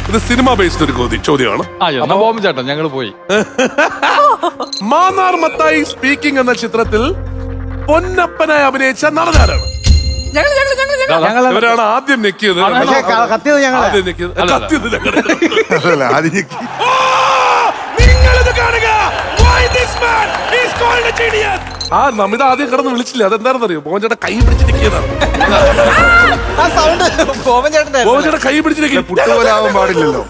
ഇത് cinema based ഒരു ചോദ്യമാണ്. ചേട്ടൻ ഞങ്ങൾ പോയി. മാന്നാർ മത്തായി സ്പീക്കിംഗ് എന്ന ചിത്രത്തിൽ പൊന്നപ്പനായി അഭിനയിച്ച നടനാരാണ്? ഇവരാണ് ആദ്യം നെക്കിയത്. കത്തിയത് നിങ്ങളിത് കാണുക. Why this man is called a genius? ആ നമിത ആദ്യം കിടന്ന് വിളിച്ചില്ലേ, അതെന്താണെന്ന് അറിയോ? മോഹൻചേട്ടൻ കൈ പിടിച്ച് നിൽക്കിയതാണ്. മോഹൻചേട്ടൻ കൈ പിടിച്ച് പുട്ടുപോലാവാൻ പാടില്ലല്ലോ.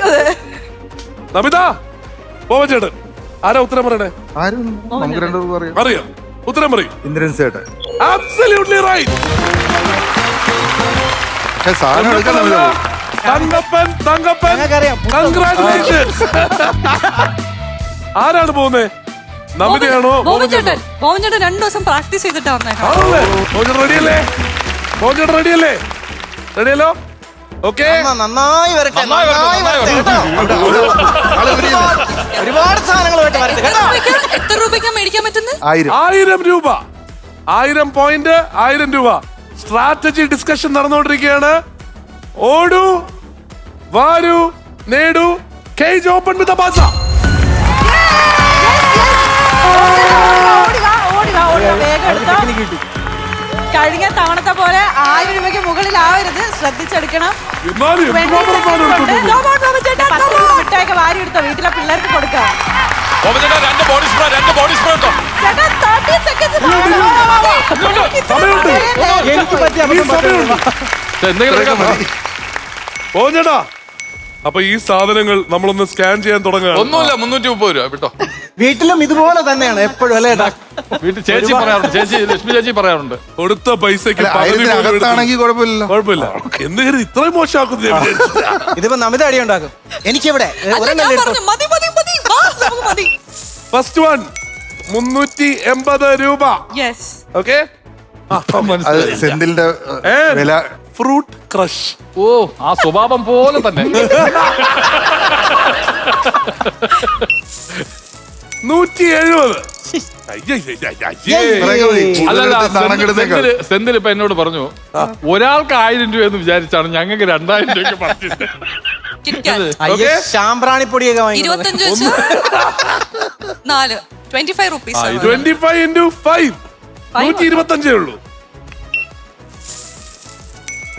നമിത, മോഹൻചേട്ടൻ ആരാ ഉത്തരം പറയണേ? നമുക്ക് രണ്ടുപേർക്കും അറിയാം. അറിയാം, ഉത്തരം പറയും. ഇന്ദ്രൻ സേട്ടൻ. Absolutely right. സാധനം എടുക്കാൻ തങ്കപ്പൻ, കൺഗ്രാറ്റുലേഷൻസ്. ആരാണ് പോകുന്നത്? നമിതയാണോ? മോഹൻചേട്ടൻ 2 ദിവസം പ്രാക്ടീസ് ചെയ്തിട്ടാ വന്നേക്കാം. റെഡിയല്ലേ? മോഹൻചേട്ടൻ റെഡിയല്ലേ? റെഡിയല്ലോ? ഓക്കെ, നന്നായി വരട്ടെ. ഒരുപാട് സാധനങ്ങൾ എത്ര രൂപയ്ക്കാ മേടിക്കാൻ പറ്റുന്നത്? 1000 രൂപ. 1000 പോയിന്റ്, 1000 രൂപ. സ്ട്രാറ്റജി ഡിസ്കഷൻ നടന്നുകൊണ്ടിരിക്കുകയാണ്. ഓടൂ, വാരൂ, നേടൂ. കേജ് ഓപ്പൺ വിത്ത് ബാസ. കഴിഞ്ഞ തവണത്തെ പോലെ 1000 രൂപയ്ക്ക് മുകളിലാവരുത്, ശ്രദ്ധിച്ചെടുക്കണം. മിഠായിക്ക് വാരി എടുത്തോ, വീട്ടിലെ പിള്ളേർക്ക് കൊടുക്കാം. ചേട്ടാ, അപ്പൊ ഈ സാധനങ്ങൾ നമ്മളൊന്ന് സ്കാൻ ചെയ്യാൻ തുടങ്ങുക. ഒന്നുമില്ല, 330 രൂപ കേട്ടോ. വീട്ടിലും ഇതുപോലെ തന്നെയാണ് എപ്പോഴും അല്ലേ? വീട്ടിൽ ചേച്ചി പറയാറുണ്ട്, ലക്ഷ്മി ചേച്ചി പറയാറുണ്ട്, കൊടുത്ത പൈസക്ക് കുഴപ്പമില്ല. കുഴപ്പമില്ല. എന്ത് കരുതി ഇത്രയും മോശമാക്കുന്നു? ഇതിപ്പോ നമിത അടി ഉണ്ടാക്കും. എനിക്കിവിടെ ഫസ്റ്റ് വൺ 380 രൂപ. ഓക്കെ, സെന്തിലിന്റെ വില. Fruit crush. ഓ, ആ സ്വഭാവം പോലെ തന്നെ. 170. സെന്തിൽ ഇപ്പൊ എന്നോട് പറഞ്ഞു, ഒരാൾക്ക് 1000 രൂപ എന്ന് വിചാരിച്ചാണ് ഞങ്ങൾക്ക് 2000 രൂപയ്ക്ക് പറഞ്ഞത്. ശാമ്പ്രാണിപ്പൊടിയൊക്കെ 25 വെച്ച് 4 25 റുപ്പീസ്. 25 into 5 125 ഉള്ളൂ.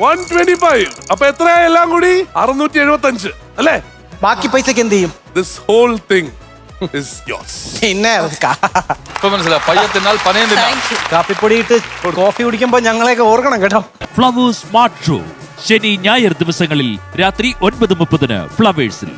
125. അപ്പൊ എത്രയാ എല്ലാം കൂടി? 675 അല്ലേ? ബാക്കി പൈസക്ക് എന്ത് ചെയ്യും? This whole thing is yours. പിന്നെ മനസ്സിലായി, പയ്യത്തിനാൽ പനയം തിന്നാം. കാപ്പിപ്പൊടി ഇട്ട് കോഫി കുടിക്കുമ്പോ ഞങ്ങളെയൊക്കെ ഓർക്കണം കേട്ടോ. ഫ്ലവേഴ്സ് സ്മാർട്ട് ഷോ ശനി ഞായർ ദിവസങ്ങളിൽ രാത്രി 9:30 ഫ്ലവേഴ്സിൽ.